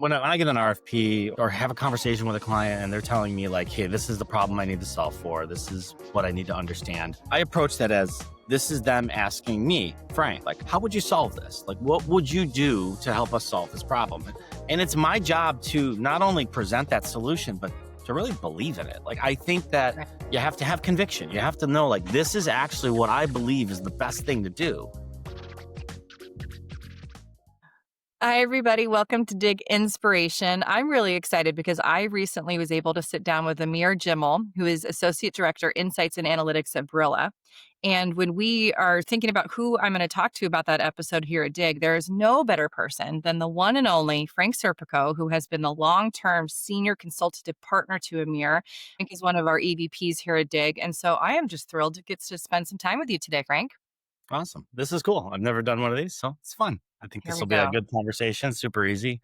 When I get an RFP or have a conversation with a client and they're telling me like, hey, this is the problem I need to solve for, this is what I need to understand, I approach that as this is them asking me, Frank, like, how would you solve this? Like, what would you do to help us solve this problem? And it's my job to not only present that solution, but to really believe in it. Like, I think that you have to have conviction. You have to know, like, this is actually what I believe is the best thing to do. Hi, everybody. Welcome to Dig Inspiration. I'm really excited because I recently was able to sit down with Amir Jimmel, who is Associate Director, Insights and Analytics at Brilla. And when we are thinking about who I'm going to talk to about that episode here at Dig, there is no better person than the one and only Frank Serpico, who has been the long-term senior consultative partner to Amir. I think he's one of our EVPs here at Dig. And so I am just thrilled to get to spend some time with you today, Frank. Awesome. This is cool. I've never done one of these, so it's fun. I think Here this we will be a go. good conversation, super easy.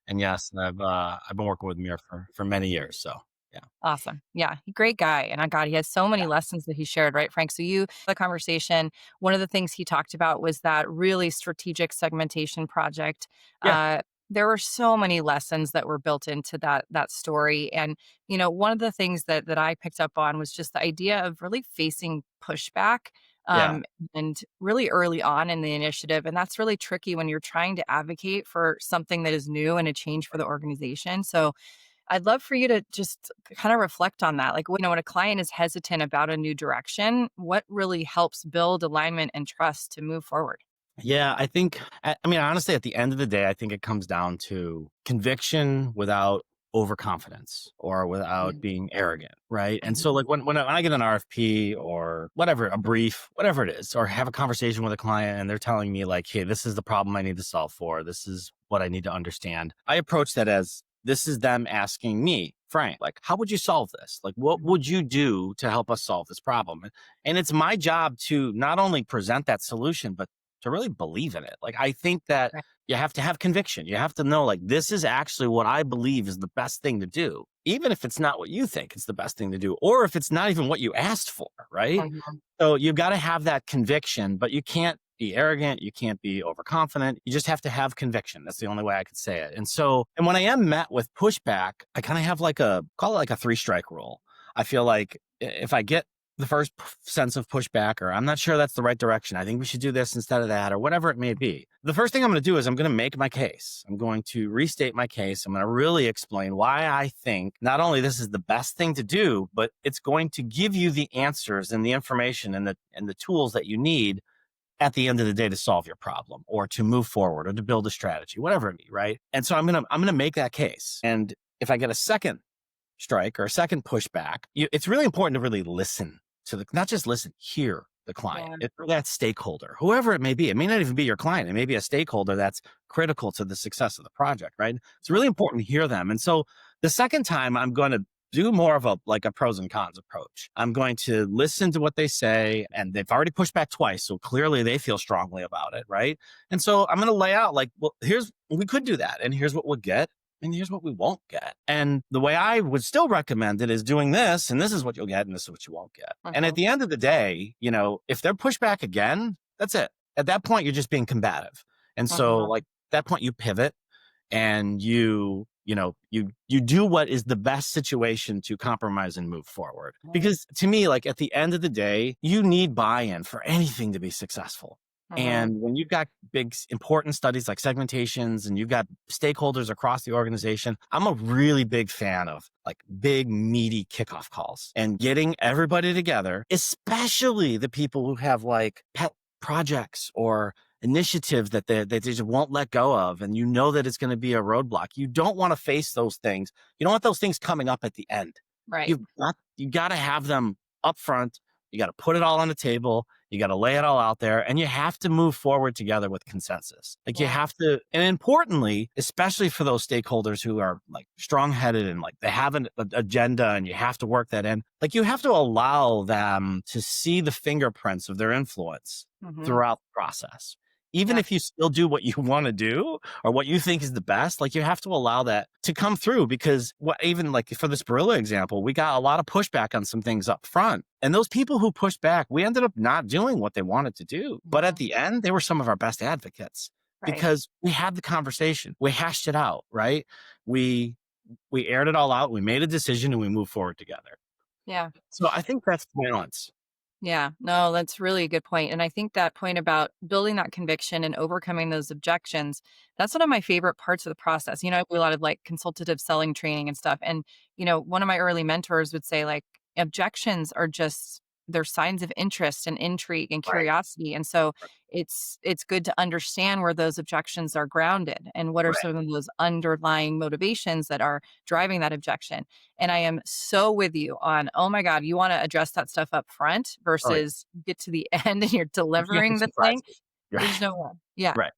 And yes, I've been working with Mir for many years. So yeah. Awesome. Yeah, great guy. And God, he has so many lessons that he shared, right, Frank? So the conversation, one of the things he talked about was that really strategic segmentation project. Yeah. There were so many lessons that were built into that story. And, one of the things that I picked up on was just the idea of really facing pushback Yeah. and really early on in the initiative. And that's really tricky when you're trying to advocate for something that is new and a change for the organization. So I'd love for you to just kind of reflect on that. Like, when a client is hesitant about a new direction, what really helps build alignment and trust to move forward? Yeah. Honestly, at the end of the day, I think it comes down to conviction without overconfidence or without Mm. being arrogant. Right. And so Mhm. like when I get an RFP or whatever, a brief, whatever it is, or have a conversation with a client and they're telling me like, hey, this is the problem I need to solve for, this is what I need to understand, I approach that as this is them asking me, Frank, like, how would you solve this? Like, what would you do to help us solve this problem? And it's my job to not only present that solution, but to really believe in it. Like, I think that Right. you have to have conviction. You have to know, like, this is actually what I believe is the best thing to do, even if it's not what you think is the best thing to do, or if it's not even what you asked for, right? Mhm. So you've got to have that conviction, but you can't be arrogant. You can't be overconfident. You just have to have conviction. That's the only way I could say it. And when I am met with pushback, I kind of have call it like a 3-strike rule. I feel like if I get the first sense of pushback, or I'm not sure that's the right direction, I think we should do this instead of that, or whatever it may be, the first thing I'm going to do is I'm going to make my case. I'm going to restate my case. I'm going to really explain why I think not only this is the best thing to do, but it's going to give you the answers and the information and the tools that you need at the end of the day to solve your problem or to move forward or to build a strategy, whatever it be, right? And so I'm gonna make that case. And if I get a second strike or a second pushback, it's really important to really listen to not just listen, hear the client, Yeah. that stakeholder, whoever it may be. It may not even be your client. It may be a stakeholder that's critical to the success of the project, right? It's really important to hear them. And so the second time I'm going to do more of a pros and cons approach. I'm going to listen to what they say, and they've already pushed back twice. So clearly they feel strongly about it. Right. And so I'm going to lay out we could do that. And here's what we'll get. And here's what we won't get. And the way I would still recommend it is doing this, and this is what you'll get, and this is what you won't get. And at the end of the day, if they're pushed back again, that's it. At that point, you're just being combative. And so like that point you pivot and you do what is the best situation to compromise and move forward. Because to me, like at the end of the day, you need buy-in for anything to be successful. And when you've got big, important studies like segmentations and you've got stakeholders across the organization, I'm a really big fan of like big, meaty kickoff calls and getting everybody together, especially the people who have like pet projects or initiatives that they just won't let go of. And you know that it's going to be a roadblock. You don't want to face those things. You don't want those things coming up at the end. Right. You got to have them up front. You got to put it all on the table. You got to lay it all out there, and you have to move forward together with consensus. Like you have to, and importantly, especially for those stakeholders who are like strong-headed and like they have an agenda and you have to work that in, like you have to allow them to see the fingerprints of their influence throughout the process. Even if you still do what you want to do or what you think is the best, like you have to allow that to come through, because even like for this Barilla example, we got a lot of pushback on some things up front. And those people who pushed back, we ended up not doing what they wanted to do. But at the end, they were some of our best advocates. Right. because we had the conversation, we hashed it out, right? We we aired it all out, we made a decision, and we moved forward together. Yeah. So I think that's balance. Yeah, no, that's really a good point. And I think that point about building that conviction and overcoming those objections, that's one of my favorite parts of the process. I do a lot of like consultative selling training and stuff. And, one of my early mentors would say, like, objections are just they're signs of interest and intrigue and Right. curiosity. And so it's good to understand where those objections are grounded and what are Right. some of those underlying motivations that are driving that objection. And I am so with you on, oh my God, you want to address that stuff up front Oh, yeah. versus get to the end and you're You can't have delivering the thing. surprises. There's Right. no way. Yeah. Right.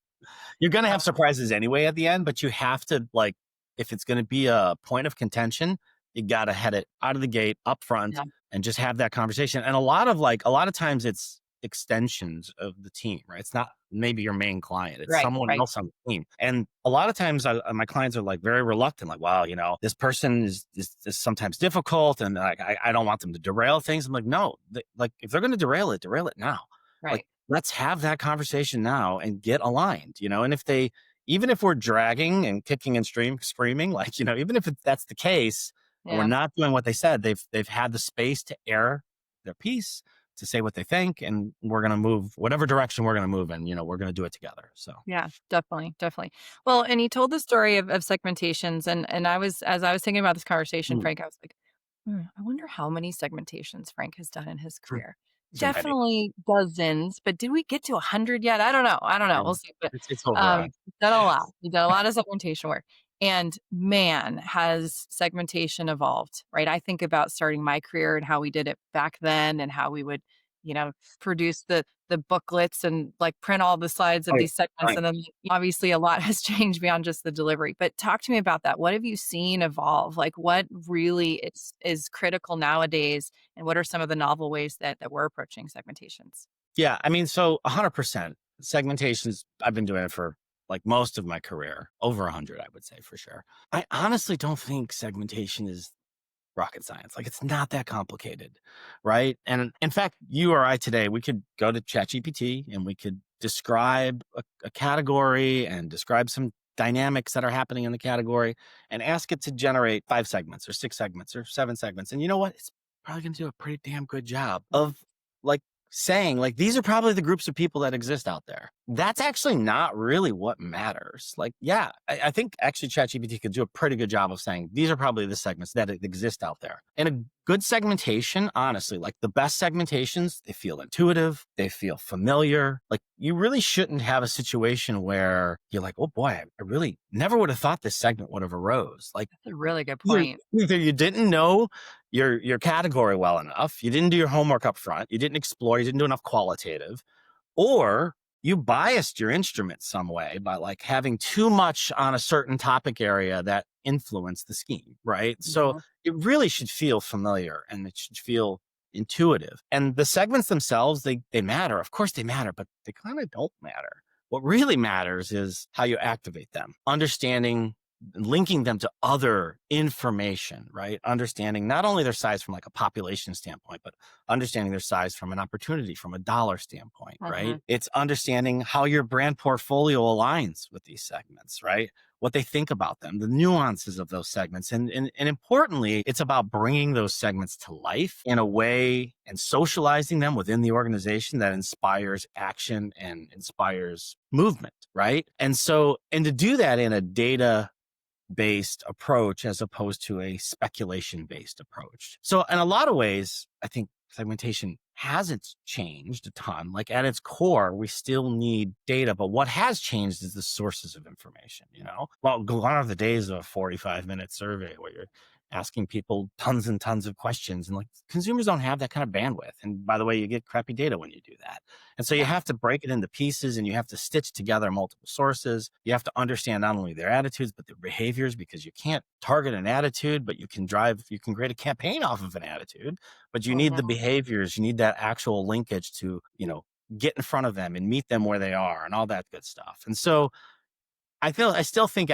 You're gonna Uh, have surprises anyway at the end, but you have to, like, if it's gonna be a point of contention, you gotta head it out of the gate up front yeah. and just have that conversation. And a lot of times it's extensions of the team, right? It's not maybe your main client, it's Right. someone Right. else on the team. And a lot of times my clients are like very reluctant, like, wow, this person is sometimes difficult, and like I don't want them to derail things. I'm like, no, like if they're gonna derail it now. Like, Right. let's have that conversation now and get aligned. And even if we're dragging and kicking and screaming, like, even if that's the case, and we're Yeah. not doing what they said, they've had the space to air their piece, to say what they think, and we're going to move whatever direction we're going to move in, we're going to do it together. So, Yeah, definitely, definitely. Well, and he told the story of segmentations, and as I was thinking about this conversation, mm, Frank, I was like, I wonder how many segmentations Frank has done in his career. so many. Definitely dozens, but did we get to 100 yet? I don't know. I don't know. We'll And see. But it's over on. he's done a lot. He's done a lot of segmentation work. And man, has segmentation evolved, right? I think about starting my career and how we did it back then and how we would, produce the booklets and like print all the slides of Oh, yeah. these segments. Fine. And then obviously a lot has changed beyond just the delivery. But talk to me about that. What have you seen evolve? Like what really is critical nowadays? And what are some of the novel ways that we're approaching segmentations? Yeah, I mean, so 100% segmentations. I've been doing it for like most of my career, over 100, I would say for sure. I honestly don't think segmentation is rocket science. Like, it's not that complicated, right? And in fact, you or I today, we could go to ChatGPT and we could describe a category and describe some dynamics that are happening in the category and ask it to generate 5 segments or 6 segments or 7 segments. And you know what? It's probably going to do a pretty damn good job of like saying, like, these are probably the groups of people that exist out there. That's actually not really what matters. Like, yeah, I think actually ChatGPT could do a pretty good job of saying these are probably the segments that exist out there. And a good segmentation, honestly, like the best segmentations, they feel intuitive, they feel familiar. Like, you really shouldn't have a situation where you're like, oh boy, I really never would have thought this segment would have arose. Like, That's a really good either, point. either you didn't know your category well enough, you didn't do your homework up front, you didn't explore, you didn't do enough qualitative, or you biased your instrument some way by like having too much on a certain topic area that influenced the scheme, right? So Mhm. it really should feel familiar and it should feel intuitive. And the segments themselves, they matter. Of course they matter, but they kind of don't matter. What really matters is how you activate them, understanding, linking them to other information, right? Understanding not only their size from like a population standpoint, but understanding their size from an opportunity, from a dollar standpoint, right? Mhm. It's understanding how your brand portfolio aligns with these segments, right? What they think about them, the nuances of those segments. And importantly, it's about bringing those segments to life in a way and socializing them within the organization that inspires action and inspires movement, right? And to do that in a data based approach as opposed to a speculation based approach. So in a lot of ways, I think segmentation hasn't changed a ton. Like, at its core, we still need data, but what has changed is the sources of information. Well, gone are the days of a 45-minute survey where you're asking people tons and tons of questions, and like, consumers don't have that kind of bandwidth. And by the way, you get crappy data when you do that. And so you Yeah. have to break it into pieces and you have to stitch together multiple sources. You have to understand not only their attitudes, but their behaviors, because you can't target an attitude, but you can create a campaign off of an attitude, but you need the Mhm. behaviors. You need that actual linkage to, get in front of them and meet them where they are and all that good stuff. And so I still think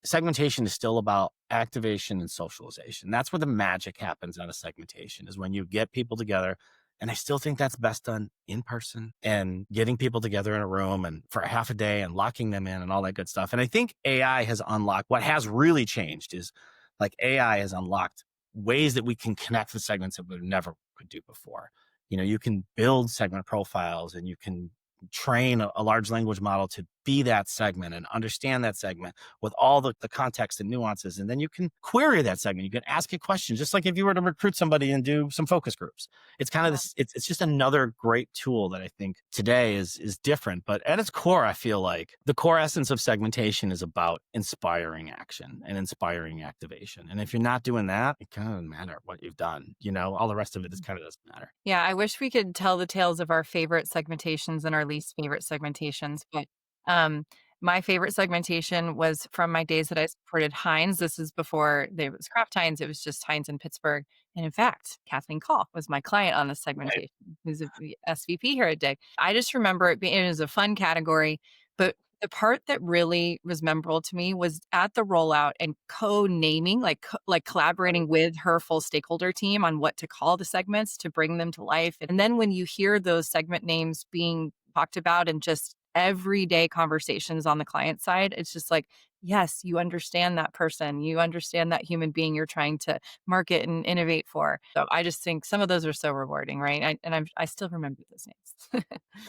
segmentation is still about activation and socialization. That's where the magic happens out of segmentation, is when you get people together And I still think that's best done in person and getting people together in a room and for a half a day and locking them in and all that good stuff. And I think AI has unlocked what has really changed is like AI has unlocked ways that we can connect with segments that we never could do before. You can build segment profiles and you can train a large language model to be that segment and understand that segment with all the context and nuances. And then you can query that segment. You can ask it questions, just like if you were to recruit somebody and do some focus groups. It's kind of Yeah. this, it's just another great tool that I think today is different. But at its core, I feel like the core essence of segmentation is about inspiring action and inspiring activation. And if you're not doing that, it kind of doesn't matter what you've done. All the rest of it is kind of doesn't matter. Yeah, I wish we could tell the tales of our favorite segmentations and our least favorite segmentations, but um, my favorite segmentation was from my days that I supported Heinz. This is before there was Kraft Heinz; it was just Heinz in Pittsburgh. And in fact, Kathleen Call was my client on this Right. segmentation, who's a SVP here at Dig. I just remember it was a fun category, but the part that really was memorable to me was at the rollout and co-naming, like collaborating with her full stakeholder team on what to call the segments to bring them to life. And then when you hear those segment names being talked about in just everyday conversations on the client side, it's just like, yes, you understand that person, you understand that human being you're trying to market and innovate for. So I just think some of those are so rewarding, right? I still remember those names.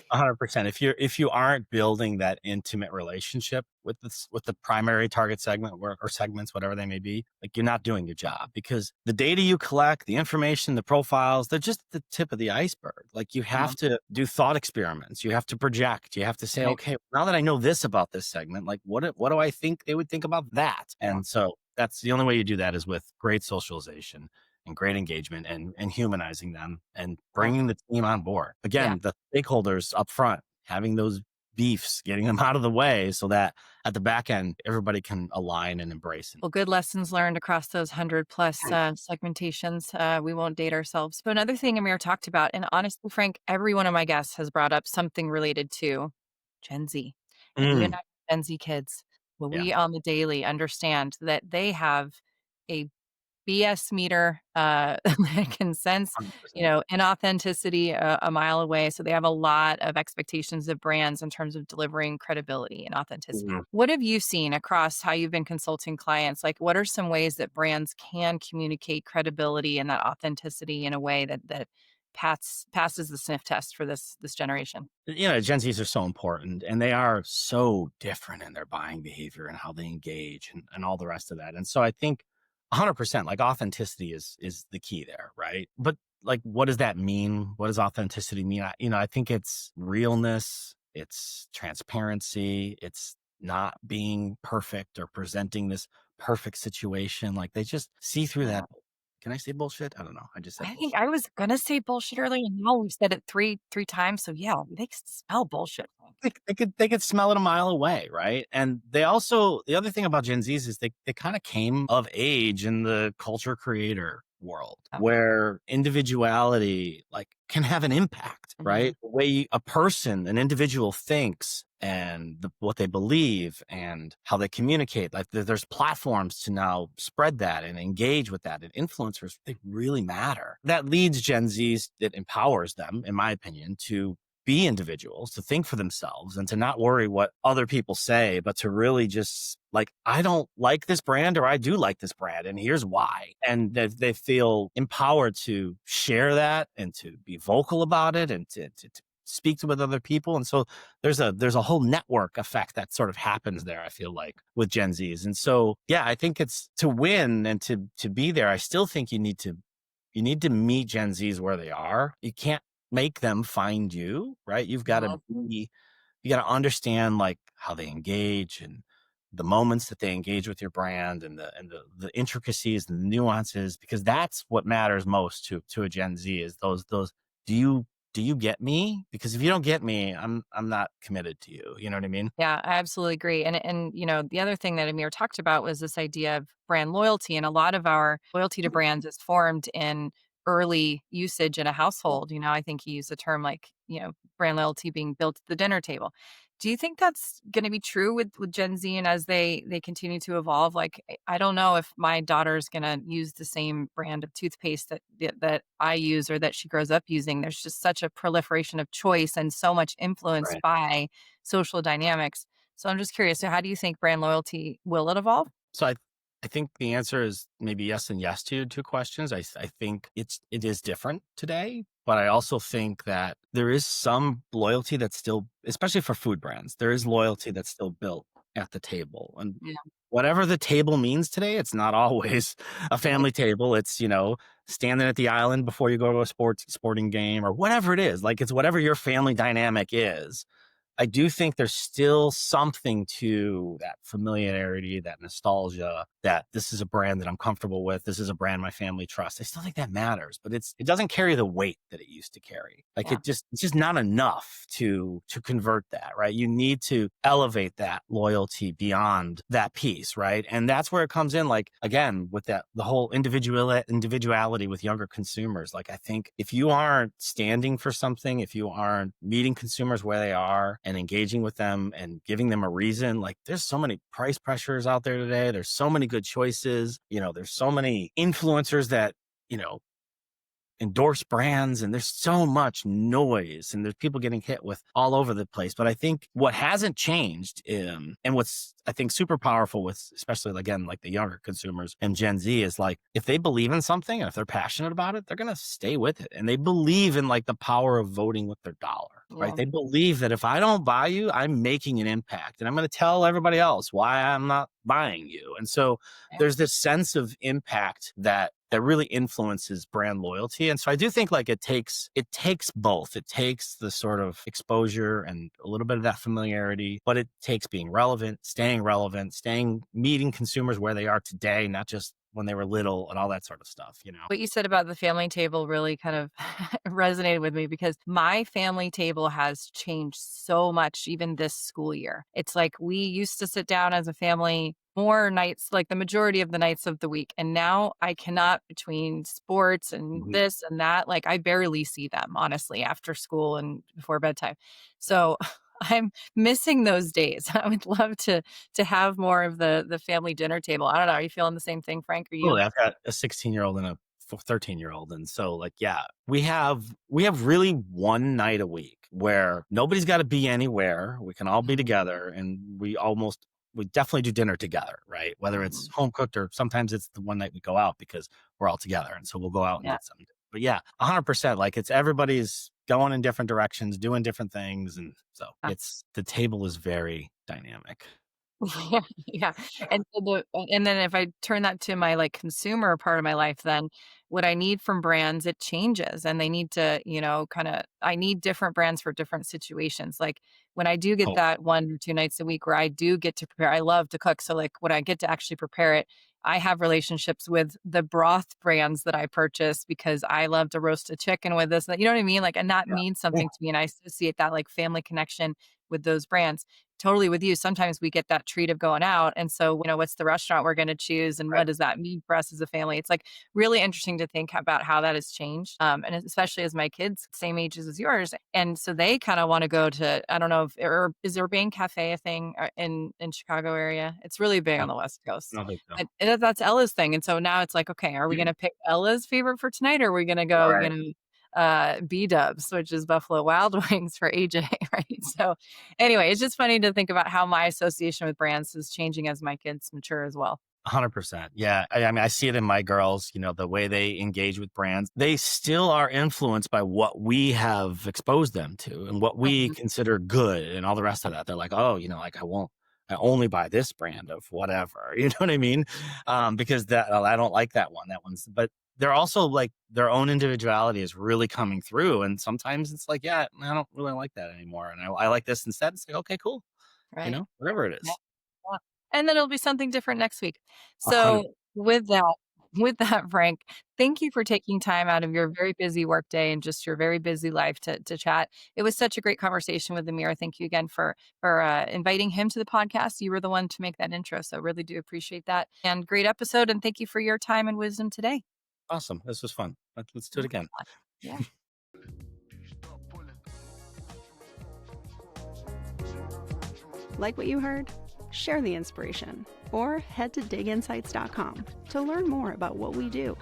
100%. If you aren't building that intimate relationship with the primary target segment or segments, whatever they may be, like you're not doing your job because the data you collect, the information, the profiles, they're just the tip of the iceberg. Like you Yeah, have to do thought experiments. You have to project. You have to say, right. okay, now that I know this about this segment, like what do I think they would think about that? And so that's the only way you do that is with great socialization and great engagement and humanizing them and Yeah. bringing the team on board. Yeah. Again, the stakeholders up front, having those beefs, getting them out of the way so that at the back end, everybody can align and embrace it. Well, good lessons learned across those 100 plus segmentations. We won't date ourselves. But another thing Amir talked about, and honestly, Frank, every one of my guests has brought up something related to Gen Z. And you and Mm, I, Gen Z kids, well, yeah, we on the daily understand that they have a BS meter, that can sense, 100%. inauthenticity a mile away. So they have a lot of expectations of brands in terms of delivering credibility and authenticity. Mhm. What have you seen across how you've been consulting clients? Like, what are some ways that brands can communicate credibility and that authenticity in a way that passes the sniff test for this generation? Gen Zs are so important and they are so different in their buying behavior and how they engage and all the rest of that. And so I think 100% like authenticity is the key there, right? But like, what does that mean? What does authenticity mean? I think it's realness, it's transparency, it's not being perfect or presenting this perfect situation. Like they just see through that. Can I say bullshit? I don't know. I just said I think bullshit. I was gonna say bullshit earlier, and now we've said it three times. So yeah, they can smell bullshit. They could smell it a mile away, right? And the other thing about Gen Zs is they kind of came of age in the culture creator world Oh, where individuality like can have an impact, mhm. right? The way a person, an individual thinks and what they believe and how they communicate. Like there's platforms to now spread that and engage with that and influencers, they really matter. That leads Gen Zs, it empowers them, in my opinion, to be individuals, to think for themselves and to not worry what other people say, but to really just like, I don't like this brand or I do like this brand. And here's why. And they feel empowered to share that and to be vocal about it and to speak with other people. And so there's a whole network effect that sort of happens there, I feel like, with Gen Zs. And so, yeah, I think it's to win and to be there. I still think you need to meet Gen Zs where they are. You can't make them find you, right? Mhm. You got to understand like how they engage and the moments that they engage with your brand and the intricacies and the nuances, because that's what matters most to a Gen Z is those do you get me? Because if you don't get me, I'm not committed to you. You know what I mean? Yeah, I absolutely agree. And the other thing that Amir talked about was this idea of brand loyalty. And a lot of our loyalty to brands is formed in early usage in a household. I think he used the term like, brand loyalty being built at the dinner table. Do you think that's going to be true with Gen Z and as they continue to evolve? Like, I don't know if my daughter's going to use the same brand of toothpaste that I use or that she grows up using. There's just such a proliferation of choice and so much influence Right. by social dynamics. So I'm just curious. So how do you think brand loyalty will it evolve? So I think the answer is maybe yes and yes to your two questions. I think it is different today, but I also think that there is some loyalty that's still, especially for food brands, there is loyalty that's still built at the table. And Yeah. whatever the table means today, it's not always a family table. It's, standing at the island before you go to a sporting game or whatever it is. Like it's whatever your family dynamic is. I do think there's still something to that familiarity, that nostalgia, that this is a brand that I'm comfortable with. This is a brand my family trusts. I still think that matters, but it doesn't carry the weight that it used to carry. Like Yeah. it's just not enough to convert that, right? You need to elevate that loyalty beyond that piece, right? And that's where it comes in, like, again, with the whole individuality with younger consumers. Like, I think if you aren't standing for something, if you aren't meeting consumers where they are, and engaging with them and giving them a reason. Like there's so many price pressures out there today. There's so many good choices. There's so many influencers that, you know, endorse brands and there's so much noise and there's people getting hit with all over the place. But I think what hasn't changed and what's I think super powerful with especially again like the younger consumers and Gen Z is like if they believe in something and if they're passionate about it, they're going to stay with it. And they believe in like the power of voting with their dollar, right? Yeah. They believe that if I don't buy you, I'm making an impact and I'm going to tell everybody else why I'm not buying you. And so Yeah. there's this sense of impact that really influences brand loyalty. And so I do think like it takes both. It takes the sort of exposure and a little bit of that familiarity, but it takes being relevant, staying meeting consumers where they are today, not just when they were little and all that sort of stuff, What you said about the family table really kind of resonated with me because my family table has changed so much even this school year. It's like we used to sit down as a family more nights, like the majority of the nights of the week. And now I cannot between sports and Mhm. this and that. Like I barely see them, honestly, after school and before bedtime. So I'm missing those days. I would love to have more of the family dinner table. I don't know. Are you feeling the same thing, Frank? Are you? Absolutely. I've got a 16-year-old and a 13-year-old. And so like, yeah, we have really one night a week where nobody's got to be anywhere. We can all be together and we definitely do dinner together, right? Whether it's Mhm. home cooked or sometimes it's the one night we go out because we're all together. And so we'll go out and Yeah. get something. But yeah, 100%. Like it's everybody's going in different directions, doing different things. And so the table is very dynamic. Yeah, yeah, and so and then if I turn that to my, like, consumer part of my life, then what I need from brands, it changes, and they need to, kinda I need different brands for different situations, like, when I do get Oh, that 1 or 2 nights a week where I do get to prepare I love to cook, so, like, when I get to actually prepare it, I have relationships with the broth brands that I purchase because I love to roast a chicken with this, you know what I mean? Like, and that yeah. means Yeah. something to me, and I associate that, like, family connection with those brands totally with you. Sometimes we get that treat of going out. And so, what's the restaurant we're going to choose and Right. what does that mean for us as a family? It's like really interesting to think about how that has changed. And especially as my kids, same ages as yours. And so they kind of want to go to, I don't know if, or is Urbane Cafe a thing in Chicago area? It's really big on No, the West Coast. no big deal. But that's Ella's thing. And so now it's like, okay, are we going to pick Ella's favorite for tonight or are we going to go, Right. B-dubs, which is Buffalo Wild Wings for AJ, right? So anyway, it's just funny to think about how my association with brands is changing as my kids mature as well. 100%. Yeah. I mean, I see it in my girls, the way they engage with brands. They still are influenced by what we have exposed them to and what we Mhm. consider good and all the rest of that. They're like, oh, like I only buy this brand of whatever. You know what I mean? Because I don't like that one. But they're also like their own individuality is really coming through. And sometimes it's like, yeah, I don't really like that anymore. And I like this instead. It's like, okay, cool. Right. Whatever it Yeah. is. Yeah. And then it'll be something different next week. 100. So with that, Frank, thank you for taking time out of your very busy workday and just your very busy life to chat. It was such a great conversation with Amir. Thank you again for inviting him to the podcast. You were the one to make that intro, so really do appreciate that. And great episode. And thank you for your time and wisdom today. Awesome. This was fun. Let's do it again. Yeah. Like what you heard? Share the inspiration or head to diginsights.com to learn more about what we do.